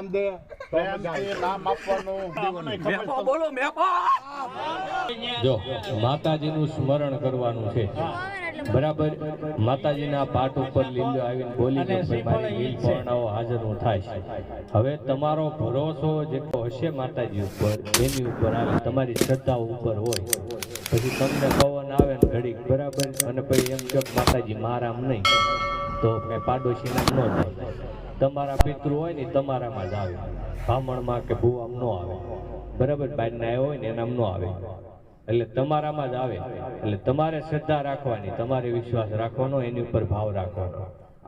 નામ દે નામ આપવાનું બોલો જો માતાજીનું સ્મરણ કરવાનું છે બરાબર. માતાજીના પાઠ ઉપર લીલો આવીને બોલી કે મારી લીલ પરણાવો હાજર હું થાય. હવે તમારો ભરોસો જેટલો હશે માતાજી ઉપર એની ઉપર આવે, તમારી શ્રદ્ધા ઉપર હોય. પછી તમને પવન આવે ને ઘડીક બરાબર અને પછી એમ કહો માતાજી મારામ નહીં તો કઈ પાડોશી નામ ન થાય. તમારા પિતૃ હોય ને તમારામાં જ આવે, બ્રાહ્મણમાં કે ભૂવામાં ન આવે બરાબર. બહારના આવ્યો હોય ને એનામ ન આવે, એટલે તમારામાં જ આવે. એટલે તમારે શ્રદ્ધા રાખવાની, તમારે વિશ્વાસ રાખવાનો, એની ઉપર ભાવ રાખવાનો.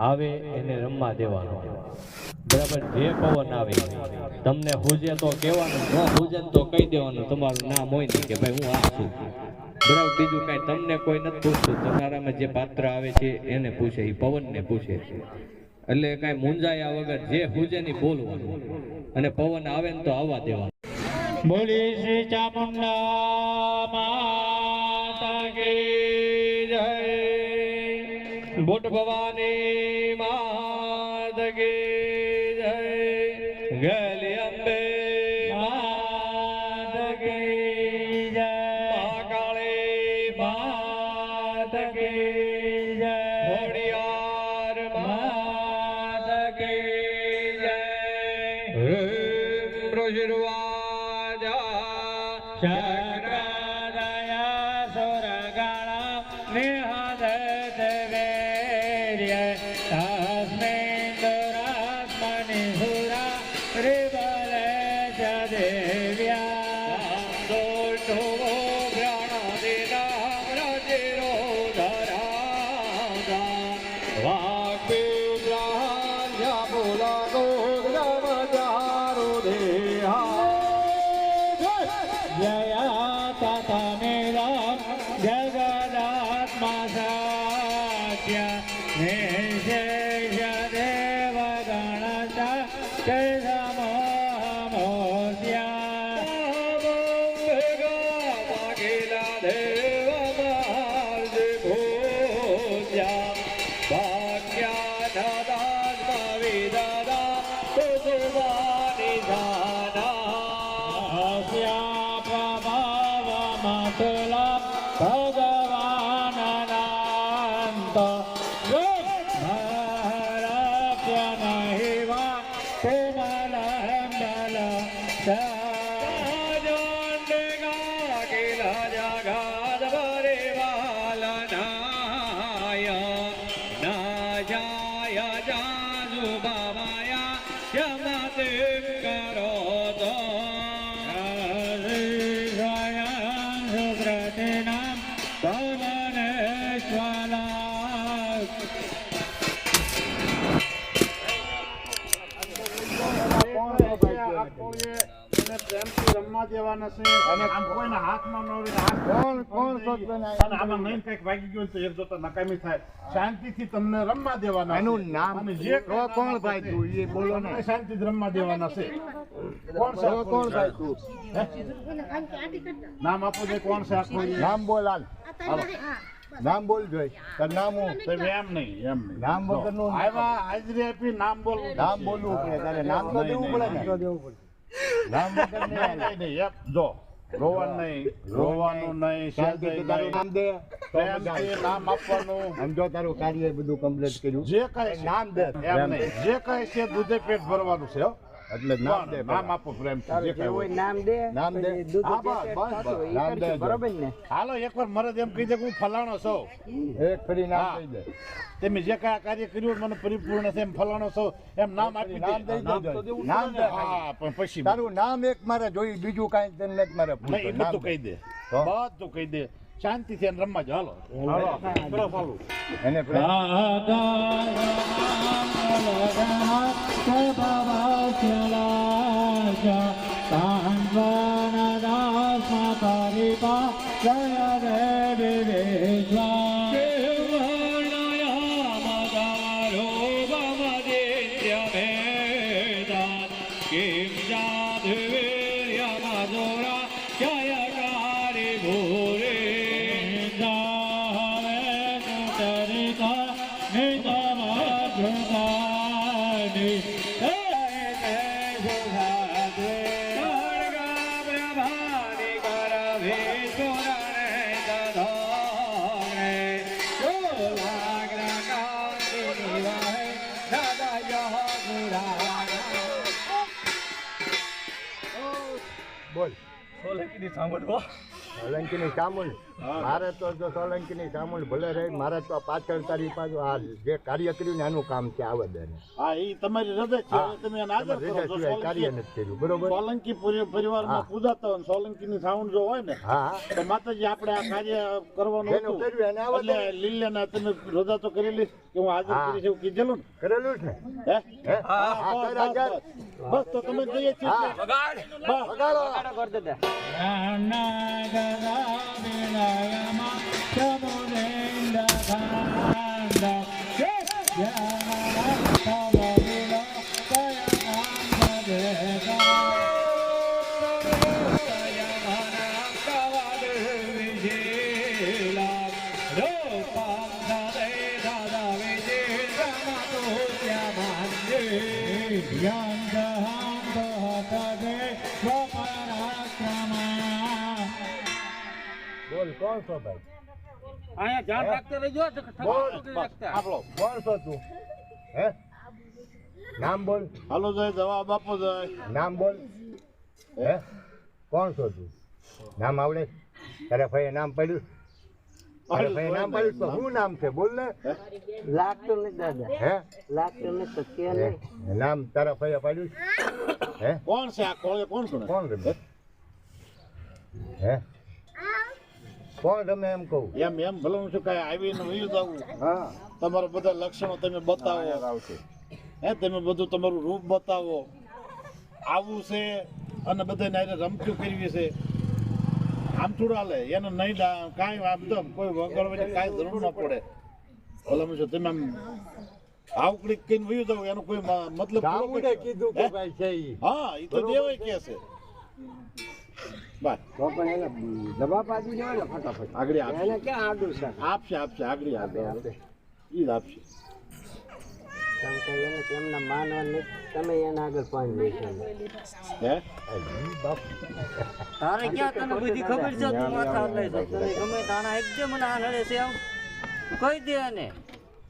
આવે એને રમવા દેવાનો બરાબર. જે પવન આવે તમને હુજે તો કહેવાનું, ન હુજે તો કહી દેવાનું તમારું નામ હોય ને કે ભાઈ હું આ છું બરાબર. બીજું કાંઈ તમને કોઈ નથી પૂછતું, તમારામાં જે પાત્ર આવે છે એને પૂછે, એ પવનને પૂછે. એટલે કાંઈ મૂંઝાયા વગર જે હુજે ની બોલવાનું, અને પવન આવે ને તો આવવા દેવાનું. બોલી શ્રી ચામુંડા માતા કી જય, બુટ ભવાની માતા કી જય, ગેલી અંબે માતા કી જય, મહાકાળી માતા કી જય, ઘોડિયાર માતા કી જય, બ્રજરવા ચક્રદયા સુરગણા નિહદત વેર્ય તસ્મિન દુરાત્મનિ સુરા રિબલે ચ દેવ્યા દોષો પ્રાણદિના રજિરો ધરાગા વાક્પિપ્રાહ્ય બોલાગો ગ્રમચારો દેહા જયા તતમેદમ જગદાત્મા સત્ય નિશેષ દેવ ગણચ કેશમોહમોદ્યા દેવ માર્જે ભોજ્યા ભાગ્યાનદાત્મવિદદા કુસુમાનિ ધાના તુલા ભગવાન અનંત ભરપ્ય નહિવા કોમલ બલ કિલ જગદ પરિવાલનાય ના જાય જાજુ બાવાયા યમતે કરો તો રમવા દેવાના છે અને આમ કોઈના હાથમાં ન આવે. કોણ અને આમાં નહીં કંઈક વાગી ગયું તો એક જોતા નકામી થાય. શાંતિથી તમને રમવા દેવાના. એનું નામ જે કોણ ભાઈ તું એ બોલો ને. શાંતિથી રમવા દેવાના છે. કોણ ભાઈ તું? નામ આપો દે. કોણ છે આખું નામ બોલ. નામ બોલ જોઈ નામ એમ નહીં નામ વગરનું આવ્યા હાજરી આપી નામ બોલ. નામ બોલવું પડે તારે. નામ તો દેવું પડે ને. નામ વગર નહીં. જો રોવાનું નહીં. નામ દે નામ આપવાનું. સમજો તારું કાર્ય બધું કમ્પ્લીટ કર્યું. જે કઈ નામ દે એમ નહીં. જે કઈ છે દૂધે પેટ ભરવાનું છે એટલે નામ દે. નામ આપો પ્રેમ જે કઈ હોય નામ દે. નામ દે નામ દે બરોબર ને. હાલો એકવાર મરદ એમ કહી દે હું ફલાણો છો. એક ફરી નામ કહી દે. તમે જે કઈ કાર્ય કર્યું મને પરિપૂર્ણ છે એમ ફલાણો છો એમ નામ આપી દે. નામ દે. હા પણ પછી તારું નામ એક મારે જોઈ બીજું કાંઈ તને નથી મારે. નહીં બધું કહી દે. બધું કહી દે. શાંતિથી એને રમવા જાવ. હાલો એને સુધાદ્વે ખડગા બ્રહ્માની કરવે સુરણે દધોરે ચોલાગ્ર કાંતિની વાહે હૃદય ગુરા બોલ સોલંકીની સાંભળવો સોલંકીની સામૂલ મારે તો જો સોલંકીની સામૂલ ભલે રહે મારે તો પાછળ તારી પાછું આ જે કાર્ય કર્યું ને આનું કામ છે આવેદન હા એ તમારી હૃદય છે હા. તમે એને આદર કરો છો. કાર્ય નથી કર્યું બરોબર સોલંકી પરિવારમાં હા. પૂજાતા હોય ને સોલંકીની સાઉન્ડ જો હોય ને હા તો માતાજી આપણે આ કાર્ય કરવાનું જેનું હતું કર્યું એને આવેદન એટલે લીલાના તમે રજા તો કરેલી કે હું હાજર હા. કરીશ એવું કીધેલું ને કરેલું છે હે હે? હા, હા, બસ, કર્યા બસ, છે. બસ. બસ તો તમે જઈએ છીએ હા. બસ. વગાડો બોલ કોણ છો ભાઈ અહીંયા ધ્યાન રાખતા રહેજો બોલ આપણો કોણ છો તું હે નામ બોલ હાલો જય જવાબ આપો જય નામ બોલ હે કોણ છો તું નામ આવડે તારે ભાઈ નામ પડ્યું તારે ભાઈ નામ પડ્યું તો શું નામ છે બોલ ને લાગતું નથી દાદા હે લાગતું નથી તો કે હે? નહીં નામ તારા ભાઈ પડ્યું હે કોણ છે આ કોણ કોણ છે કોણ રમે હે કોણ રમે એમ કહું એમ એમ ભલું શું કાંઈ આવીને વયું જવું હા તમારા બધા લક્ષણો તમે બતાવો આવશે હે તમે બધું તમારું રૂપ બતાવો આવું છે અને બધાને આને રમતું કરવી છે આમ થોડું હાલે એને નહીં કાંઈ આમ તો કોઈ વગાડવાની કાંઈ જરૂર ન પડે ભલા શું તમે આમ આવકડી કહીને વયું જાવ એનો કોઈ મતલબ થોડો દાઉદે કોઈ- કીધું કે હે? ભાઈ છે ઈ. હા એ તો દેવાય કે છે બસ તો પણ એને જવાબ આપી દેવાય ને ફટાફટ આગળ આપશે એને ક્યાં આડું છે આપશે આગળ આપશે ઈ જ આપશે કારણ કે એને તેમના માનવા નથી તમે એના આગળ પાણી લેશો હે તારે ક્યાં તને બધી ખબર છે તું માથા લઈ જાય તને ગમે તાણા એકદમ મને આ નડે છે આમ કહી દે એને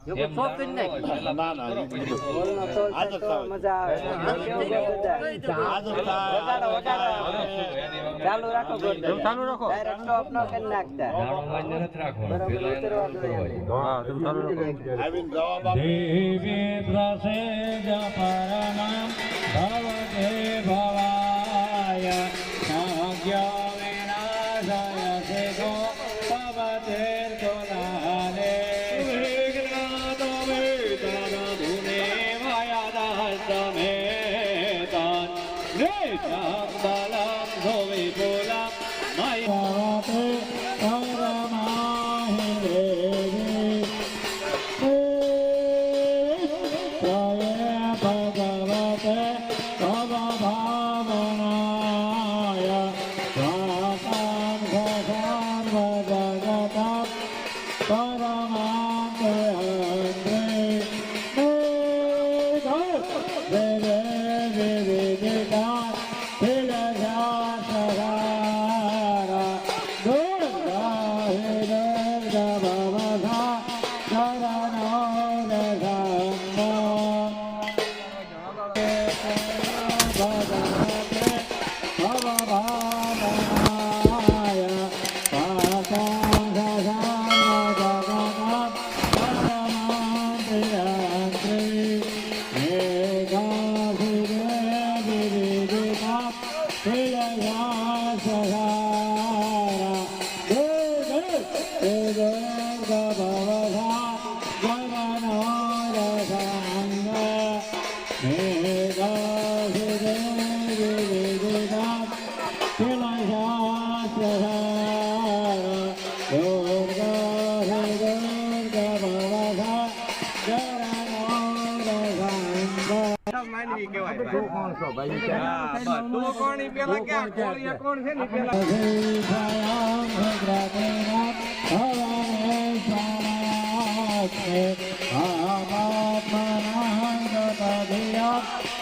જો કોઈ સોંપી જ નહીં ના ના ઈ બધું. બોલનો તોલ થાય આદત તો થાય. મજા આવે કેવું છે બધા? આદત થાય. વગાડો, વગાડો. ચાલુ રાખો ચાલુ રાખો ડાયરેક્ટ સ્ટોપ ન કરી નાખતા નાણો માન્ય નથી રાખવાનું બરાબર પેલા એને ઉતરવા દો એને. આવીને જવાબ આપો દેવી પ્રસેજ પરમં ભવતે ભવાય ભાગ્ય વિનાશાય સિદ્ધો ભવતે તોલાલે વિઘ્નાતો વેદનાધુને ભયદાસ્તમે તાન નિત્યં બલં ધોવિપુલં મયતે પરમાહિ દેવી ભગવતે ભવભાવનાય સ્વાસાં ઘસાં ભગવતા પરમાંતે હંત્રે વિવિધિતા તિલજા સહારા દુર્ગા હે દુર્ગા ભવધા શરણો તું કોણ છો ભાઈ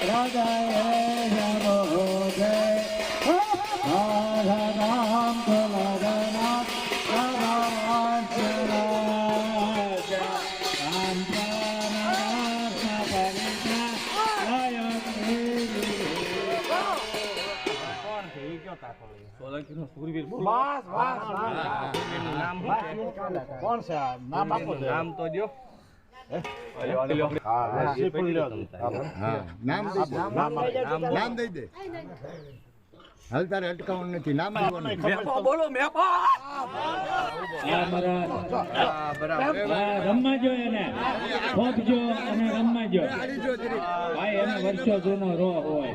હૃદય કોણ છે આ નામ આપો નામ તો દો નામ દઈ દે હાલ તારે અટકાવવાનું નથી નામ રમવાજો એને ખોપજો અને રમવાજો ભાઈ એને વર્ષો જૂનો રો હોય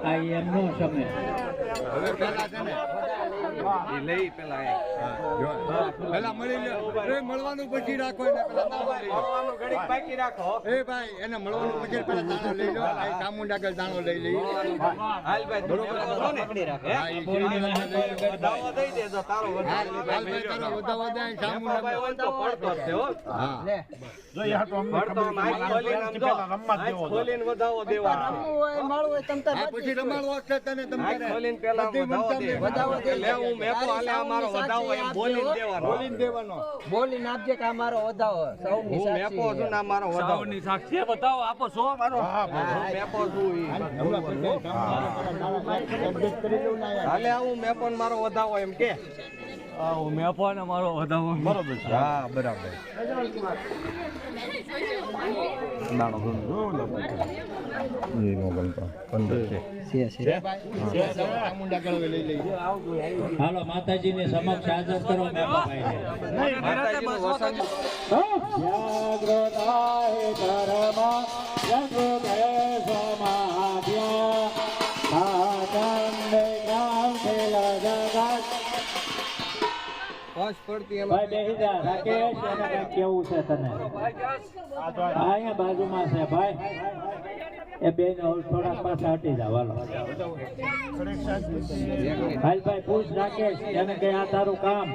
આ એમનો સમય પેલા મળી લે મળવાનું પછી રાખો એને પેલા એ ભાઈ એને મળવાનું પછી પેલા દાણો લઈ લો આ ચામુંડા દાણો લઈ લઈ પછી રમાડવો છે તને બોલીને આપજે કે આ મારો વધાવો સૌની સાક્ષી હાલે આવું મેપો ને મારો વધાવો એમ કે મેપો ને મારો વધાવો બરોબર છે હા બરાબર હાલો માતાજીને સમક્ષ હાજર કરો કેવું છે તને અહીંયા બાજુમાં છે ભાઈ એ બેન થોડાક પાછા હટી જાવ હાલો હાલ ભાઈ પૂછ રાકેશ એને કે આ તારું કામ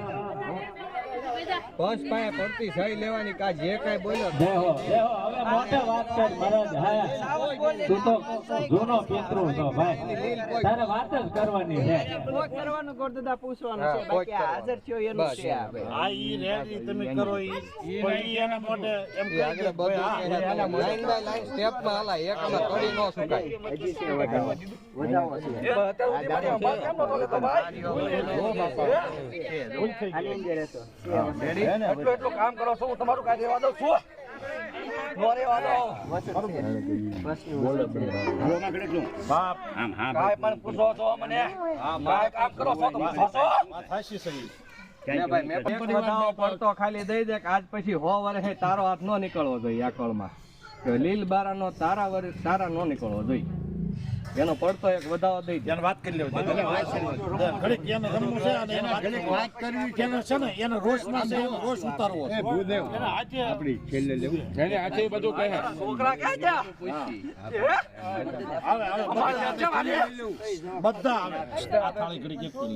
બસ પાસે પડતી સહી લેવાની કા જે કઈ બોલ્યો દેહો દેહો હવે મોટે વાત કર મહારાજ હા તું તો જૂનો પિતૃ છો ભાઈ તારે વાત જ કરવાની છે કરવાનું ગોરદાદા પૂછવાનું છે બાકી હાજર થયો એનું છે આ ઈ રેડી તમે કરો ઈ એના માટે એમ કે આગળ બધું લાઈન બાય લાઈન સ્ટેપ માં હાલા એકમાં કડી નો સુકાય વધાવો છે આની અંદર હતો એટલું કામ કરો છો હું તમારું કાઈ દેવા દઉં છું બાપ કાઈ પણ પૂછો તો મને કાઈ કામ કરો છો તો પૂછો છો થાશી સહી ભાઈ મેં પણ વધાવો પડતો ખાલી દઈ દે કે આજ પછી 100 વર્ષે તારો હાથ નો નીકળવો જોઈએ આ કળમાં કે લીલ બારાનો તારા વર્ષ તારા નો નીકળવો જોઈએ એનો પડતો એક વધાવો દઈ દે વાત કરી લેવો ઘડીક એનો રમવું છે અને એના ઘડીક વાત કરવી છે ને એનો રોષ ના છે એનો રોષ ઉતારવો એ ભૂદેવ આપણી છેલ્લે લેવું એને આજે બધું કહે છોકરા ક્યાં ગયા આવે બધા આવે આ થાળી ઘડીક એક કરી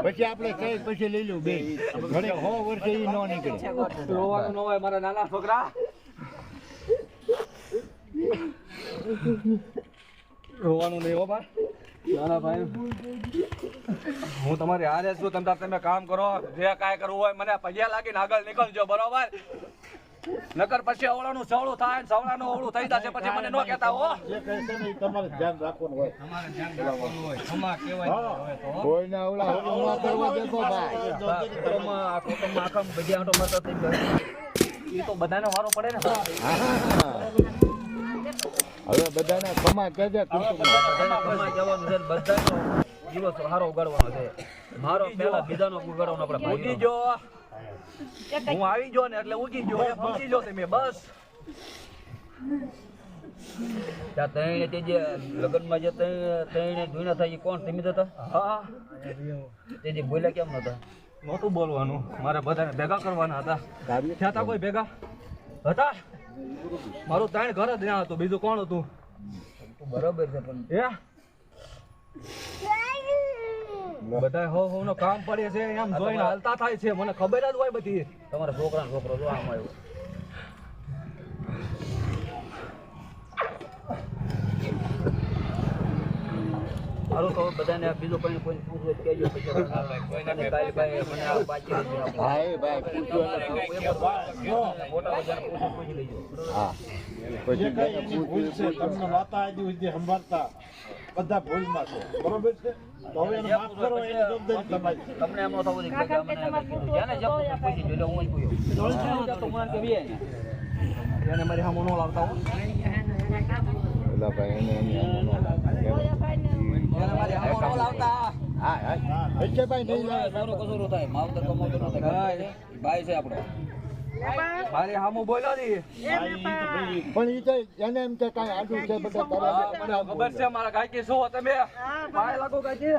પછી આપણે કઈ પછી લઈ લઉં બે ઘડીક 100 વર્ષે ઈ ન નીકળે રોવાનું ન હોય મારા નાના છોકરા રોવાનું નહીં હો નાના ભાઈ હું તમારી હારે છું તમે કામ કરો જે કાંઈ કરવું હોય મને પૈયા લાગીને આગળ નીકળજો બરોબર નકર પછી અવળાનું સવળું થાય સવળાનું અવળું થઈ જશે પછી મને ન કહેતા હો જે કહે છે ને ઈ તમારે ધ્યાન રાખવાનું હોય તમારે ધ્યાન રાખવાનું હોય ખમા કહેવાય હવે તો કોઈને આવડા હોવા કરવા દેતો ભાઈ કુટુંબમાં આખા બધી આંટો મારતા થઈ ગયો એ તો બધાને વારો પડે ને હવે બધાને ખમા કહેજે બધાને જવાનું છે બધાનો દિવસ હારો ઉગાડવાનો છે મારો પહેલા બીજાનો ઉગાડવાનો આપણે ઉગી જો હું આવી જો ને એટલે ઉગી જો એ પહોંચી જો તમે બસ ત્યાં તઈને તે જે લગ્નમાં જે તઈને ધૂણા થાય એ કોણ તમે હતા હા તે જે બોલ્યા કેમ નતા નહોતું બોલવાનું મારે બધાને ભેગા કરવાના હતા થયા હતા કોઈ ભેગા હતા મારું ત્રણ ઘર જ ત્યાં હતું બીજું કોણ હતું બરાબર છે પણ બધા હો નો કામ પડે છે એમ જોઈને હાલતા થાય છે મને ખબર જ હોય બધી તમારા છોકરા છોકરો જો આમ આવ્યો હારું તો બધાને બીજો કોઈ પૂછવું કહેજો કોઈને કાલે ભાઈ મને આ બાકી ભાઈ ભાઈ પૂછો મોટા બધાને પૂછી લેજો હા જે કાંઈ એની ભૂલ છે તમને વાતા આજે સુધી સંભાળતા બધા ભૂલમાં છે બરોબર છે તો હવે એને માફ કરો એની જવાબદારી તમારી તમને એમ ન થવું જોઈએ કે અમને આગળ કીધું જેને જપ પછી જોઈ લો હું જ કહ્યું તો મને કે બે એને મારી સામે નો લાવતા હો એને મારી સામે નો લાવતા સોરો કસોરો થાય માવતર કમાવતર ન થાય ભાઈ છે આપણો મારી સામુ બોલ્યો ની પણ ઈ તો એને એમ કે કાંઈ આડું છે બધા તારા મને ખબર છે મારા ગાયકી શું તમે ભાઈ લાગો ગાયકી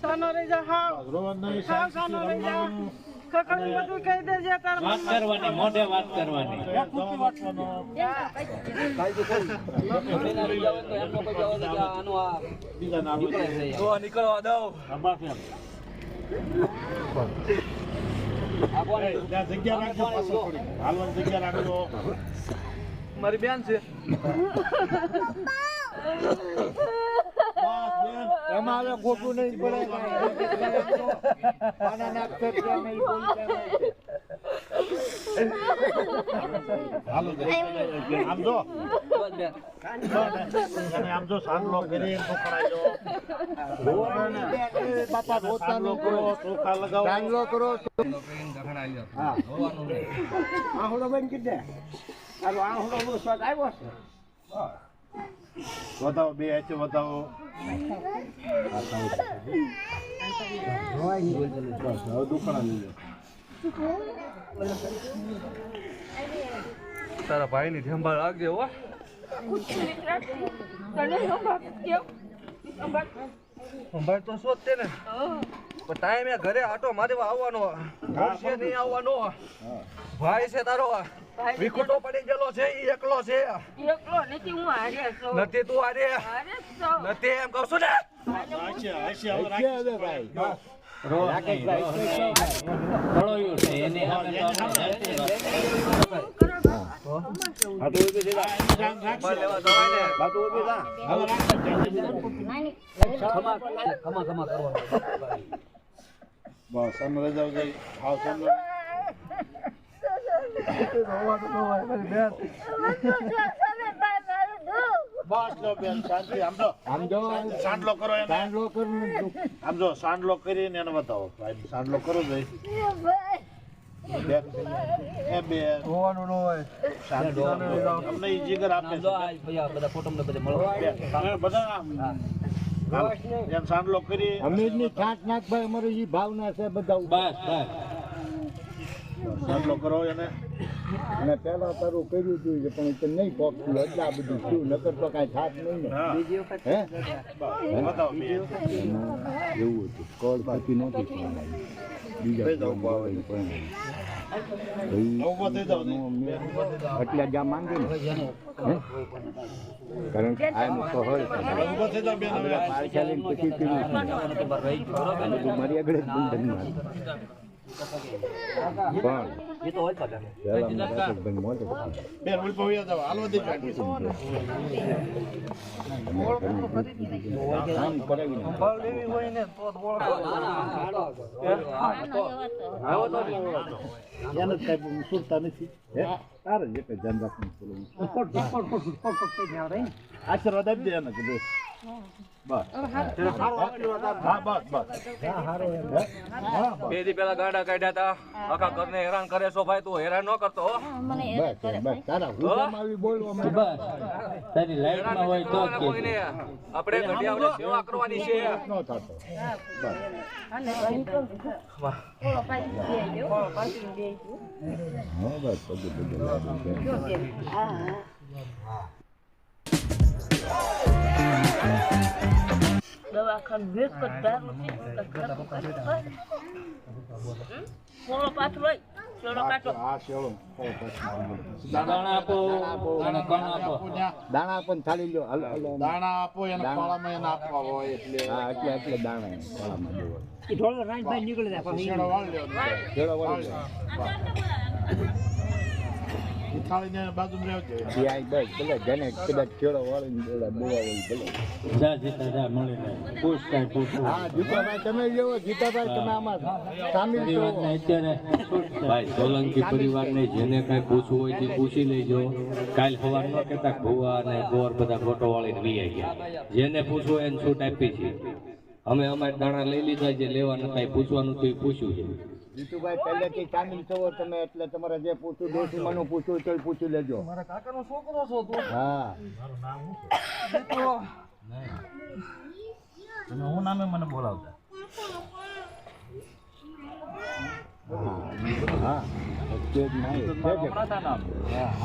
સાનો રહી જા હા રોવાનું નહીં શાંતિથી રમવાનું કકડી બધું કહી દેજે તાર વાત કરવાની મોઢે વાત કરવાની જવાબ આપવાનો પેલા લઈ જાવ તો એમનો કોઈ જવાબ કે આનો આ બીજા ના નીકળે છે તો નીકળવા દઉં આ કોણ ત્યાં જગ્યા રાખજો પાછળ થોડી હાલવાની જગ્યા રાખજો મારી બેન છે એમાં હવે ખોટું નહીં પડે પાનાના અક્ષર છે અમે ઈ બોલતા નથી. હાલો આમ જો બસ બેન અને આમ જો સાંડલો કરી એમ પકડાજો બાપા સાંડલો કરો ચોખા લગાવો ચાંદલો કરો હોવાનું નહીં આહુડો બંધ કરી દે તારો આહુડો બહુ સ્વાદ આવ્યો છે વધાવો બે હાથે વધાવો તારા ભાઈ ની સંભાળ રાખજે હો સંભાળ તો શું જ તે ને પણ ટાઈમે ઘરે આટો મારે આવવાનો છે નહીં આવવાનો ભાઈ છે તારો વિખુટો પડી ગયેલો છે ઈ એકલો છે એકલો નથી હું હારે છું નથી તું આરે હારે છો નથી એમ કહું છું ને હાશે હવે છે હવે ભાઈ પડોયું છે એની સામે તો આપણે સંભાળ લેવા જવાય ને ખમા કરવાનું બસ સામે રહી જાવ જઈ હાવ સામે બસ લો બેન શાંતિ આમ જો આમ જો સાંડલો કરો એને ચાંદલો કરું આમ જો સાંડલો કરીને એને બતાવો ભાઈ સાંડલો કરો જઈ બેન એ બેન હોવાનું ન હોય શાંતિ અમને ઈ જીગર આપે આમ જો આ ભૈયા બધા ફોટો ને બધે મળવા બેન બધા આમ એમ સાંડલો કરી અમીરની ઠાઠ નાખ ભાઈ અમારી ઈ ભાવના છે બધા બસ બસ સાંડલો કરો એને અને પહેલા તારું કર્યું હતું કે પણ તે નહીં પોકતું એટલે આ બધું થયું નકર તો કાંઈ થાત નહીં ને હા હે બતાવો બેન એવું હતું કોલ થતી નહોતી બીજા ઉભો થઈ જાવ ને એટલે જ આ માંગી ને કારણ કે આ તો હોય ઉભો થઈ જાવ બેન હવે ચાલીને પછી કર્યું બધું મારી આગળ જ બંધનમાં પણ એ તો હોય પાછા પહેલા મને રાકેશભાઈ મોટો બેન ઉભો થઈ જાવ હાલવા દે કાઢી કામ કરાવીને સંભાળ લેવી હોય ને તો એને કઈ સુરતા નથી હે તારે જે કઈ ધ્યાન રાખવું આશીર્વાદ આપી દે એને કીધું બસ હા બસ બસ બે દી પેલા ગાડા કાઢ્યા હતા આખા ઘરને હેરાન કરે છો ભાઈ તું હેરાન ન કરતો હો. બસ બસ તારા હુકમ આવી બોલવા બસ તારી લાઈફમાં હોય તો જ કોઈ ને આપણે ઘડિયાળની સેવા કરવાની છે ન થતો હા બસ બધું દવાખાનું વેચ કરતા પોળો પાછો લઈ ચોળો કાઢો આ શેળો દાણા આપો અને કણ આપો દાણા પણ થાળી લો હાલો હાલો દાણા આપો એને ખોળામાં એને આપવા હોય એટલે હા એટલે દાણા ખોળામાં દેવા એ થોડો રાજભાઈ નીકળી જાય શેળો વાળ લેવાનો કેળો વાળો ઉઠાડીને બાજુમાં રહેજો. જા જીતા જા મળીને પૂછ કાંઈ પૂછવું પરિવારને અત્યારે ભાઈ સોલંકી પરિવારને જેને કાંઈ પૂછવું હોય તે પૂછી લેજો. કાલ સવાર ન કહેતા ભુવા અને ગોર બધા ફોટો વાળીને વી ગયા. જેને પૂછવું હોય એને છૂટ આપી છે. અમે અમારા દાણા લઈ લીધા, જે લેવા નતા એ પૂછવાનું તો એ પૂછ્યું છે. જીતુભાઈ પહેલેથી સામેલ છો તમે, એટલે તમારે જે પૂછવું દોશી મનું પૂછવું તો પૂછી લેજો. મારા કાકાનો છોકરો છો તું. હા તમે હું નામે મને બોલાવતા. હા તે જ નહીં, તે જ. મારા નામ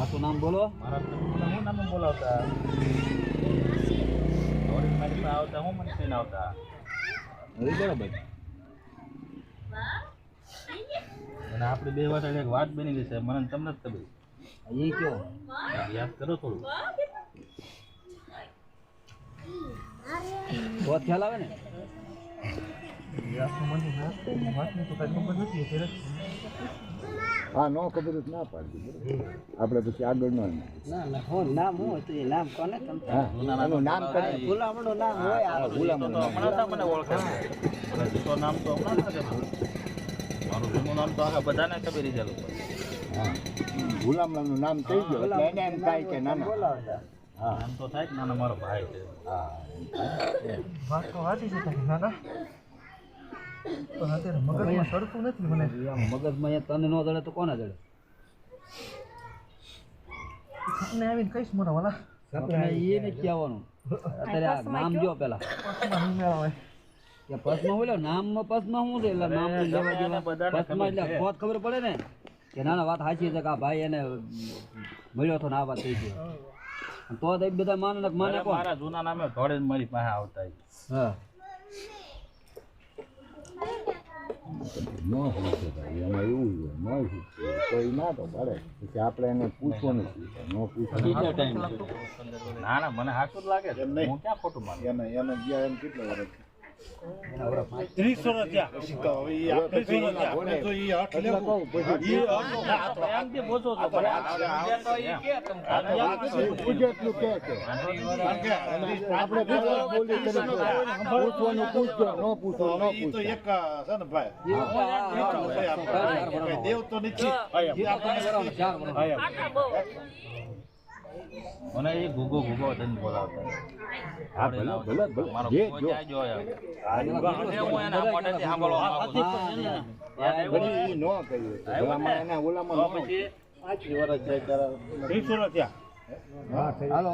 આખું નામ બોલો. મારા હું નામે બોલાવતા. આવતા હું મને કહીને આવતા. બરાબર. અને આપણે બે વાત એક વાત બની ગઈ છે, મને તમને જ ખબર. એ કયો યાદ કરો થોડું તો ખ્યાલ આવે ને. હા નો ખબર જ ના પાડતી, આપણે પછી આગળ નો નામ હું હતું એ નામ કોને હા એનું નામ કરે ગુલામનું નામ હોય ગુલામનું નામ. મને ઓળખે તો નામ તો હમણાં મારું જૂનું નામ તો આખા બધાને ખબર જ લોકો. હા ગુલામનું નામ થઈ ગયું એટલે એને એમ થાય કે ના ના. હા નામ તો થાય જ નાના મારો ભાઈ છે. હા વાત તો વાંચી છે નાના, પણ અત્યારે મગજમાં ચડતું નથી મને. મગજમાં તને ન જડે તો કોને જડે? સપને આવીને કહીશ મને વાલા. સપને એ નથી આવવાનું. અત્યારે આ નામ જો પેલા કે પસમાં બોલ્યો નામમાં પસમાં શું છે એટલે નામ લેવા દેવા પસમાં એટલે ખોટ ખબર પડે ને કે નાના વાત સાચી છે કે આ ભાઈ એને મળ્યો હતો ને આ વાત થઈ ગઈ તો બધા માને ને માને કોણ? મારા જૂના નામે થોડે મારી પાસે આવતા. હા ન હોય છે ભાઈ, એમાં એવું ન હોય કોઈ ના તો પડે પછી આપણે એને પૂછવાનું ન પૂછવાનું. ના ના મને સાચું જ લાગે છે. હું ક્યાં ખોટું માનું? એને ગયા એમ કેટલા વર્ષ 30 વર્ષ થયા. તો હવે ઈ આપણે આપણે તો ઈ હઠ લેવું ઈ એમ કે બોજો છો પણ પૂછે એટલું કે છે આપણે બોલી પૂછવાનું પૂછજો, ન પૂછો ન ઈ તો પૂછો. એક છે ને ભાઈ દેવ તો નથી. મને એ ગુગો તને બોલાવતા. હા ભલે ભલે ભલે મારો જે ગુગો જો ક્યાં જોયો? હું એના મોઢેથી સાંભળવા માંગુ છું. ભલે ઈ ન કહ્યું ઓલામાં એના ઓલામાં ન પછી 30 વર્ષ થયા. હાલો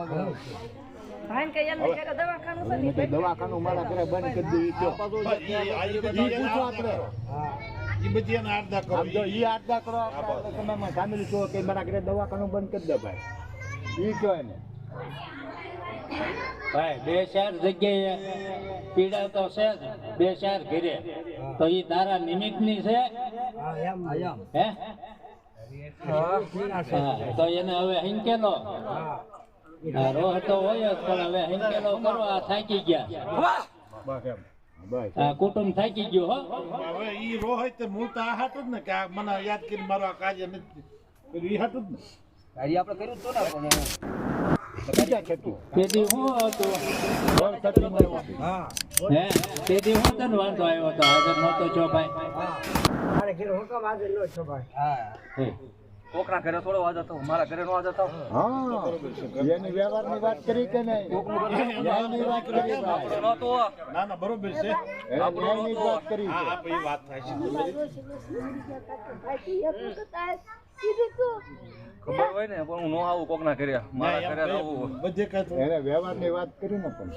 ભાઈ કે એમ કે દવાખાનું છે ને દવાખાનું મારા ઘરે બંધ કરી દીધી તો ઈ પૂછો આપણે. ઈ બધી એને આડદા કરો. આમ જો ઈ આટલા કરો આપણે સમયમાં સામેલ છો કે મારા ઘરે દવાખાનું બંધ કરી દે ભાઈ, ઈ કયો એને. ભાઈ 2-4 જગ્યાએ પીડા તો છે જ, 2-4 ઘરે તો એ તારા નિમિત્તની છે હે? હા તો એને હવે હિંકેલો રોહ તો હોય જ, પણ હવે હિંકેલો કરો. આ થાકી ગયા, બસ આ કુટુંબ થાકી ગયો હો. હવે ઈ રોહિત તે મૂળ તો આ હાટું જ ને કે આ મને યાદ કરીને મારો આ કાર્ય નથી કર્યું. ઈ હાટું જ ને. કાર્ય આપણે કર્યું હતું ને પણ બીજા છતું તેથી હું હતું હે? તેથી હું તને વાંધો આવ્યો હતો, હાજર નહોતો છો ભાઈ? હે. કોકના ઘરે થોડો વાજ હતો, મારા ઘરે નો વાજ હતો. હા એની વ્યવહારની વાત કરી કે નહીં? ન્યાયની વાત કરી ભાઈ. નહોતો. ના ના બરોબર છે. એને ન્યાયની જ વાત કરી હા છે. આપણે ઈ વાત થાય છે. ખબર હોય ને પણ હું નો આવું કોકના ઘરે, મારા ઘરે આવું. બધે કાંઈ એને વ્યવહારની વાત કરી ને પણ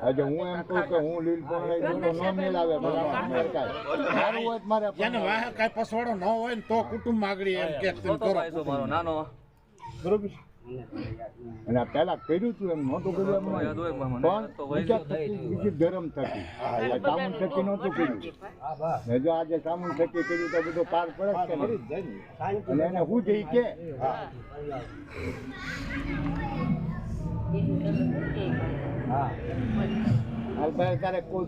આજે હું એમ કહું કે હું લીલ પણ ન મિલાવે બરાબર મેં કાંઈ સારું હોય તો મારે એને વાહ કાંઈ પસવાડો ન હોય ને તો કુટુંબ આગળ એમ કે તમે નહોતો કરો. ભાઈ તો મારો નાનો. બરોબર. અને પેલા કર્યું હતું એમ નહોતું કર્યું એમ યાદ હોય નહીં. મને. પણ બીજા થકી બીજી ધર્મ થકી સામુન થકી નહોતું કર્યું. ને જો આજે સામુન થકી કર્યું તો બધું પાર પડે જ કે નહીં? અને એને હું જઈ કે તારે કોઈ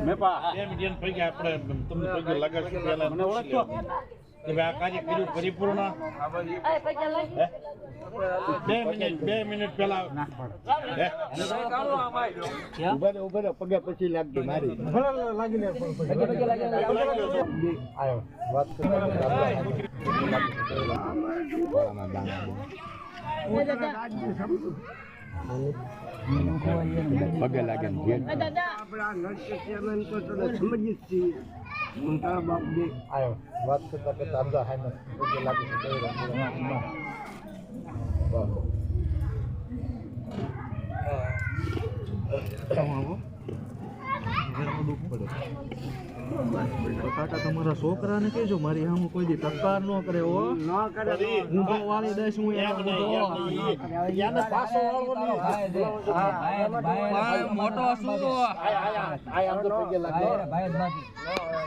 મેપા 2 મિલિયન પૈકી આપણે તમને પૈકી લગાડશું પહેલા મને ઓળખો કે ભાઈ આ કાર્ય કર્યું પરિપૂર્ણ 2 મિનિટ પહેલા ઉભા પગે પછી લાગતી મારી લાગીને આવ્યો વાત પગે લાગે આવ્યો વાત કરતા કરતા અડધા હાઈ પગે લાગે તમારા છોકરાને કહેજો મારી સામે કોઈ દી તકરાર ન કરે હો ઊંધો વાળી દઈશ હું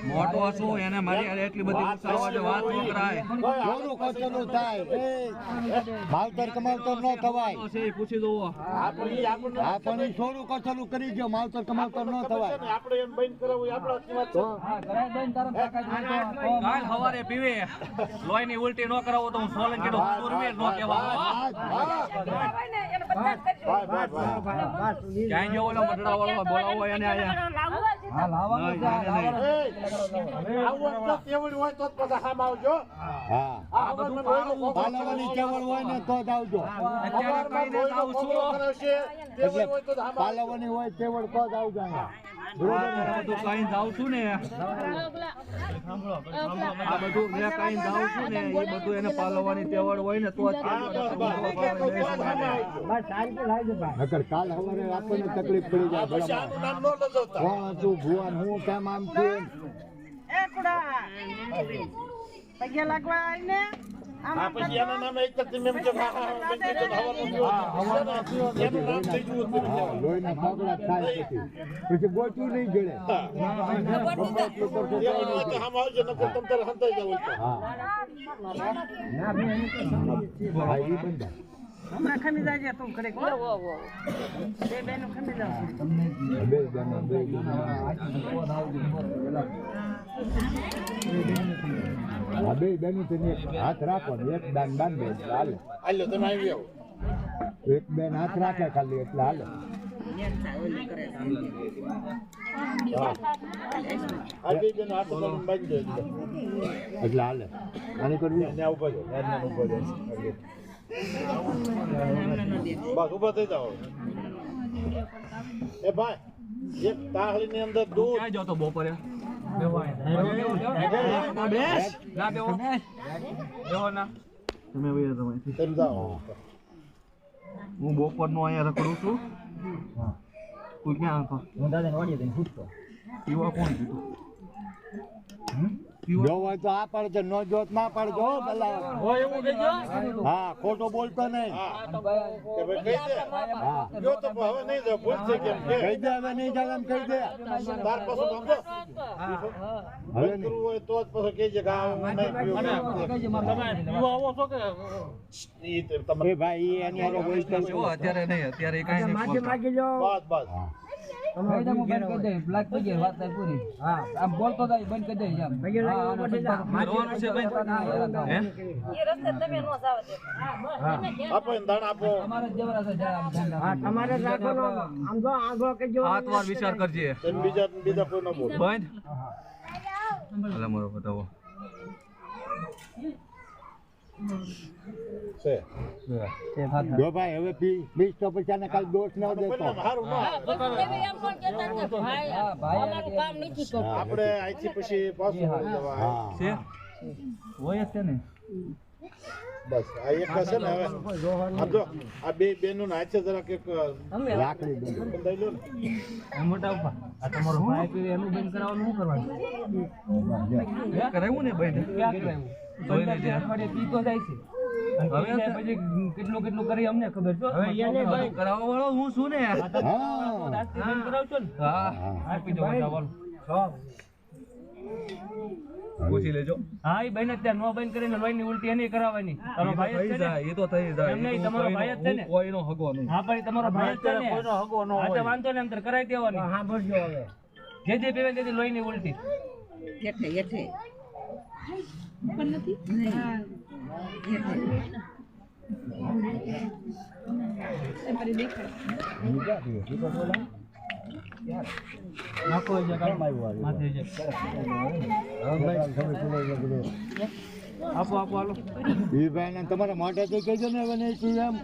મોટો છું એને મારી હારે એટલી બધી વાત ન કરાય માવતર કમાવતર ન થવાય પૂછી દો આપણને થોડું કચરું કરી દો માવતર કમાવતર ન થવાય આપણે એમ બંધ કરાવું કાલ સવારે પીવે લોહીની ઉલટી ન કરાવો તો હું સોલંકી નો સુરવીર ન કહેવાય ક્યાંય જો ઓલો મટડા વાળો બોલાવો એને પાલવાની કેવળ હોય ને તો જ આવજો પાલવાની હોય કેવળ તો જ આવજો કઈ જાઉં છું ને આ બધું મેં કઈ જાઉં છું ને એ બધું એને પાલવાની તેવડ હોય ને તો જ નકર કાલ સવારે આપણને તકલીફ પડી જાય કોણ હતું ભુવન હું કેમ આમ છું પગે લાગવા આવીને આ પછી એના નામે એક જ મેમ કે લોહીના ફાફડા થાય પછી ગોચું નહીં જડે હમણાં ખમી જાય તું ઘરે બે બેનો ખમી જાવ બે બેનું તેને હાથ રાખો ને એક દાન બાંધે એટલે હાલે આલ્યો તમે આવી આવો એક બેન હાથ રાખે ખાલી એટલે હાલે એટલે હાલે આની કરવી ઉભા જો બસ ઉભા થઈ જાઓ એ ભાઈ એક તાહળી ની અંદર દૂધ ક્યાં જાવ તો બપોરે હું બપોર નો અહીંયા રખડું છું તું ક્યાં હતો હું દાદા વાડીએ જઈને પૂછતો પીવા કોણ કીધું જો હોય તો આ પડજો ન જોત ના પડજો હા ખોટો બોલતો નહીં કહી દે હવે નહીં જાવ એમ કહી દે ભાઈ એની હારે બોલતો અત્યારે નહીં અત્યારે કઈ નહીં બ્લેક થઈ ગઈ વાત પૂરી હા આમ બોલતો જાય બંધ કરી દે એમ રોવાનું છે ભાઈ હે એ રસ્તે તમે નો જાવ દે આપો દાણા આપો અમારે જેવરા છે હા તમારે રાખવાનો આમ જો આગળ કજો હાથ વાર વિચાર કરજે બીજા કોઈ ન બોલ બંધ અલા મારો બતાવો છે જો ભાઈ હવે બીજ તો પછી ને કાલ દોષ ન દેતો સારું આપણે અહીંથી પછી પાછું હા છે હોય છે ને બસ આ એક છે ને હવે આમ જો આ બે બેનો ના હાથે જરાક એક લાકડી બંધાઈ લો ને મોટા ઉપર આ તમારો ભાઈ પીવે એનું બંધ કરાવવાનું શું કરવાનું કરાવ્યું ને ભાઈ ક્યાં કરાવ્યું જોઈને ત્યાં અઠવાડિયે પીતો જાય છે હવે પછી કેટલું કરી અમને ખબર છે કરાવવા વાળો હું છું ને હા બંધ કરાવશો ને હા આપી દો ચાલો પૂછી લેજો. હા એ બહેન ત્યાં નો બંધ કરીને લોહીની ઉલટી એની કરાવવાની તારો ભાઈ જ છે ને? એ તો થઈ જાય. એમ નહીં, તમારો ભાઈ જ છે ને? કોઈનો હગો નહીં. હા ભાઈ તમારો ભાઈ જ છે ને? કોઈનો હગો ન હા તો હોય. વાંધો ને એમ તારે કરાવી દેવાની. હા ભરજો હવે જે પીવે તેથી લોહીની ઉલટી. આપો આપો હાલો. એ ભાઈને તમારા મોઢેથી કહેજો ને હવે નહીં તું એમ.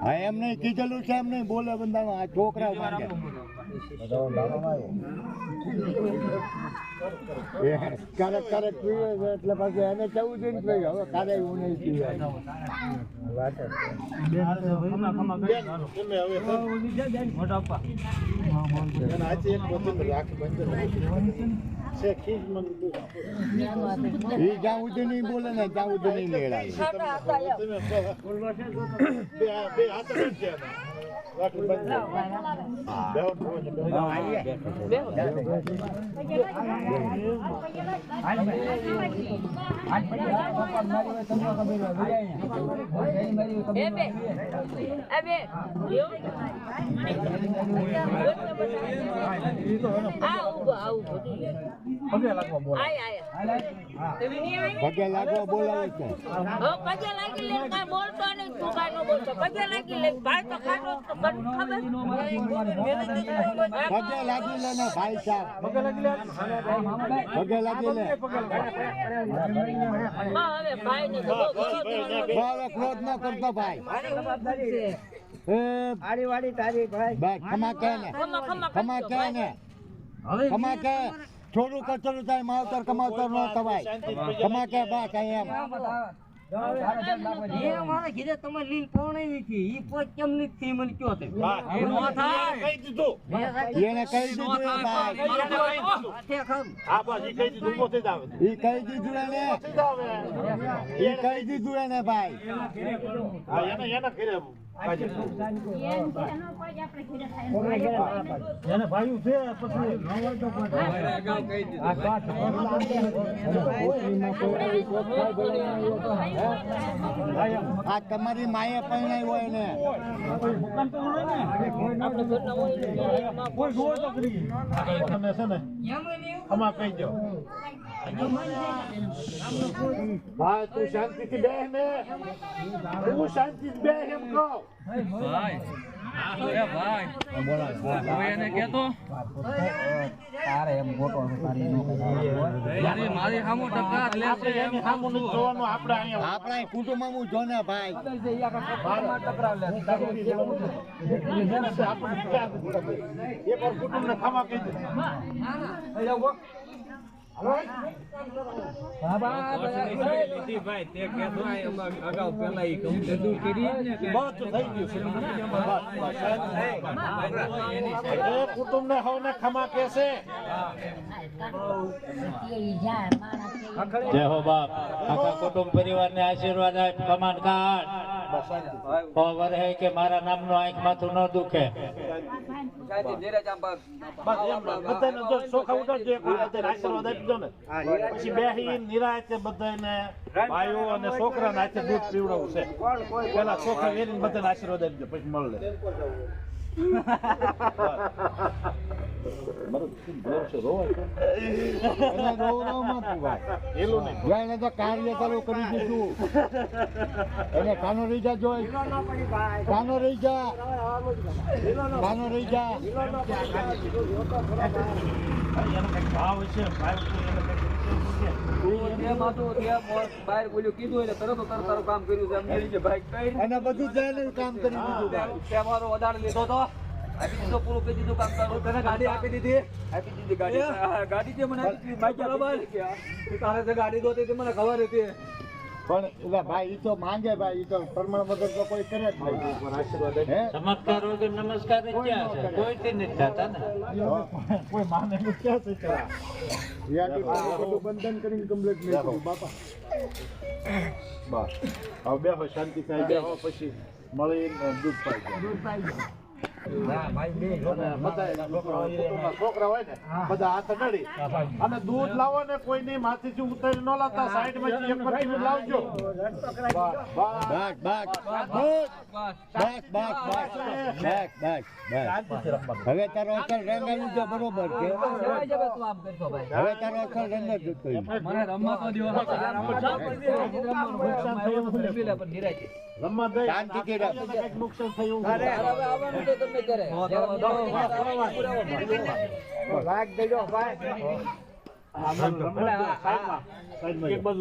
હા એમ નહીં કીધેલું છે એમ નહીં બોલે બંધાનો આ છોકરા માંગે. ક્યારેક ક્યારેક પીવે છે એટલે પાછું એને કેવું છે ને ભાઈ હવે કાલે એવું નહીં પીવે. તમે હવે મોટા આપવા. અને આજે એક વખત રાખ બંધ છે ખીજ મન એ જ્યાં સુધી નહીં બોલે ને ત્યાં સુધી નહીં મેળાય. બે હાથ જ છે રાખ બંધ પગે લાગવા બોલાવે છે. પગે લાગી લે કાંઈ બોલતો નહીં તું કાંઈ ન બોલતો પગે લાગી લે ભાઈ તો ખાટો તો ખબર પગે લાગી લે ને ભાઈ સાહેબ. પગે લાગી લે. હવે ભાઈ ને હવે ક્રોધ ન કરતો ભાઈ. આડી વાડી તારી ભાઈ ભાઈ ખમા કહે ને ખમા કહે ને ખમા કહે થોડું કચરું થાય માવતર કમાવતર ન થવાય. ખમા કહે બસ એમ. મારા ઘીરે તમે લીલ પૌણે નથી ઈ પોત કેમ નથી મને કયો તે કહી દીધું એને કહી દીધું એ ભાઈ. હા બસ એ કહી દીધું પોતે જ આવે ઈ કહી દીધું એને. ઈ કહી દીધું એને ભાઈ. હા એને ઘરે આ તમારી માએ પરણાઈ હોય ને તમે છે ને આમાં કહી દો ભાઈ તું શાંતિથી બેહ ને તું શાંતિથી બેહ એમ કહો ભાઈ ભાઈ એને કેતો તારે એમ મોટો મારી સામો ટકા આપણે એની સામું નથી જોવાનું આપણે અહીંયા આપણા કુટુંબમાં હું જો ને ભાઈ. એક વાર કુટુંબને ખમા કહી દે કુટુંબ ને હવને ખમા કે છે જય હો બાપ આખા કુટુંબ પરિવાર ને આશીર્વાદ આપ કમાન કાઢ વરહે કે મારા નામનો આંખ માથું ન દુખે બધાને જો ચોખા ઉડાડજો એક વાર બધાને આશીર્વાદ આપી દો ને પછી બેહી નિરાયતે બધાને ભાઈઓ અને છોકરાને હાથે દૂધ પીવડાવવું છે પેલા ચોખા વેરીને બધાને આશીર્વાદ આપી દો પછી મળે એને તો કાર્ય ચાલુ કરી દીધું. એને કાનો રહી જા જોઈ કાનો રહી જા કાનો રહી જા. ભાવ છે બહાર બોલ્યું કીધું એટલે તરત તારું કામ કર્યું છે એમ કે ભાઈ કઈ એને બધું જઈને કામ કરી દીધું ભાઈ. તે મારો વધારે લીધો તો આપી દીધો પૂરું કરી દીધું કામ તારું તને ગાડી આપી દીધી ગાડી જે મને આપી દીધી બાઈક બરાબર તારે જે ગાડી દોતી તે મને ખબર હતી પણ એટલે ભાઈ ઈ તો માંગે ભાઈ ઈ તો પ્રમાણ વગર તો કોઈ કરે જ નહીં. હે? ચમત્કાર વગર નમસ્કાર જ ક્યાં છે કોઈથી નથી થતા ને કોઈ માને ક્યાં છે યાદી બધું બંધન કરીને કમ્પ્લીટ નહીં કર્યું બાપા. બસ હવે બેહો શાંતિ થાય બેહો પછી મળીને દૂધ પાઈ જાય છોકરા હોય ને બધા હાથ અડાડી અને દૂધ લાવો ને કોઈ નહીં માથેથી ઉતારી ન લાવતા સાઈડ માંથી એક પર લાવજો. હવે તારો અસલ રંગાનું છે બરોબર છે. હવે તારો અસલ રંગ જ મને રમવા તો દો. રમવા દે શાંતિથી રમ. કંઈક નુકસાન થયું હવે આવવાનું તો તમે કરે. લાગ દેજો ભાઈ.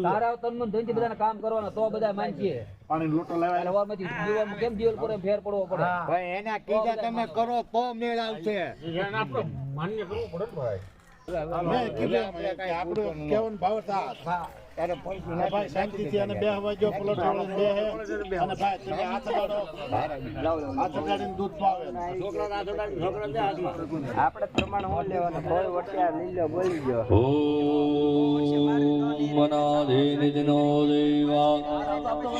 તારા તનમન ધનથી બધાને કામ કરવાના તો બધા માનીએ. પાણી લોટો લાવ્યા એટલે વારમાંથી જીવનમાં કેમ દિવાલ પર ફેર પડવો પડે. ભાઈ એના કીધા તમે કરો તો મેળ આવશે. મેં કીધું આપણે કેવું ભાવ હતા તારે પૈસા ભાઈ શાંતિથી અને બે હવા જો પલોટ વાળો બે હે અને ભાઈ તમે હાથ અડાડો હાથ અડાડીને દૂધ પાવે આપણે પ્રમાણ હું લેવાનું કોઈ વટ્યા લીલો બોલી ગયો. ઓમ મનાધીનિધિનો દેવા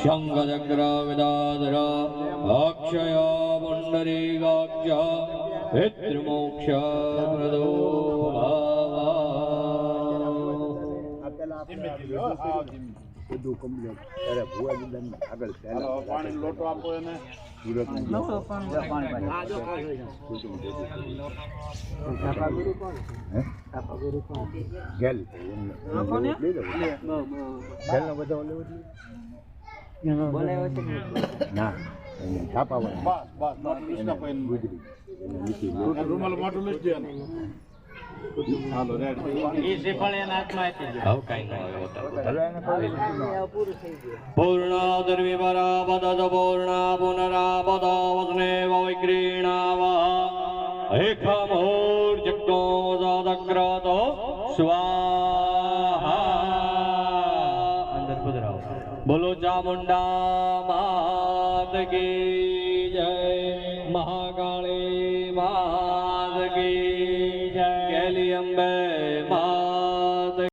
શંખચક્ર વિદાધર અક્ષયા પુંડરીકાક્ષ પિતૃમોક્ષ પ્રદો બધું કમ્પ્લીટ. અરે ભુવા આગળ પાણી લોટો આપો એને સુરત ગુરુ કોણ? ગુરુ કોણ? ગેલ ગેલનો બધો લેવો બોલાવ્યો છે ને? ના છાપાવાનું બસ કૃષ્ણ કોઈ રૂમાલ મોટું લઈ દે હાલો રેડી એ શ્રીફળ એના હાથમાં આપી દો. હવે કાંઈ ન આવ્યો પૂરું થઈ ગયું. પૂર્ણાદર્વિપરાપદત પૂર્ણા પુનરાપદાવસને વૈક્રીણાવા એખમોર્જગ્નો જાતક્રાતો સ્વાહા. અંદર પધરાવો. બોલો ચામુંડા માત કી